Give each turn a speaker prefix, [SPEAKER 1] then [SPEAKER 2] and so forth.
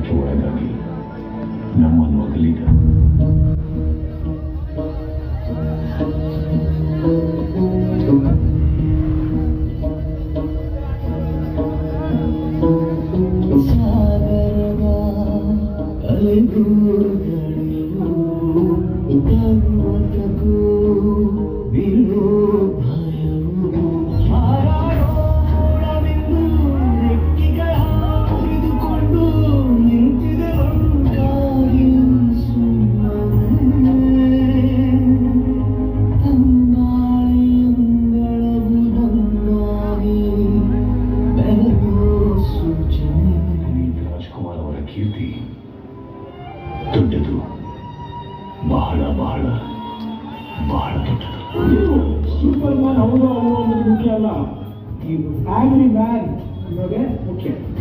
[SPEAKER 1] ಒತ್ತಡಕ್ಕೆ ಒಳಗಾಗಿ ನಮ್ಮನ್ನು ಅಗಲಿದ.
[SPEAKER 2] ಸಾಗರದ ಅಲೆಗೂಗಳಿಗೂ ಪರ್ವತಕ್ಕೂ ಬೀಳೋ ಭಯವು ಹಾರಾಡೋಣವೆಂದು ರೆಕ್ಕೆಗಳ ಹಿಡಿದುಕೊಂಡು ನಿಂತಿದೆ ಒಂದಾಗಿ ಸುಮ್ಮನೆ ತಂಗಾಳಿಯಂಗಳವು ನನ್ನಾಗಿ ಬೆಳಗುವ ಸೂಚನೆ.
[SPEAKER 1] ರಾಜ್ಕುಮಾರ್ ಅವರ ಕೀರ್ತಿ ದೊಡ್ಡದು, ಬಹಳ ಬಹಳ ಬಹಳ ದೊಡ್ಡದು.
[SPEAKER 3] ಸೂಪರ್ ಮ್ಯಾನ್ ಅವನು ಅನ್ನೋದು ಮುಖ್ಯ ಅಲ್ಲ, ಈ ಆಂಗ್ರಿ ಮ್ಯಾನ್ ಇರೋದೇ ಮುಖ್ಯ.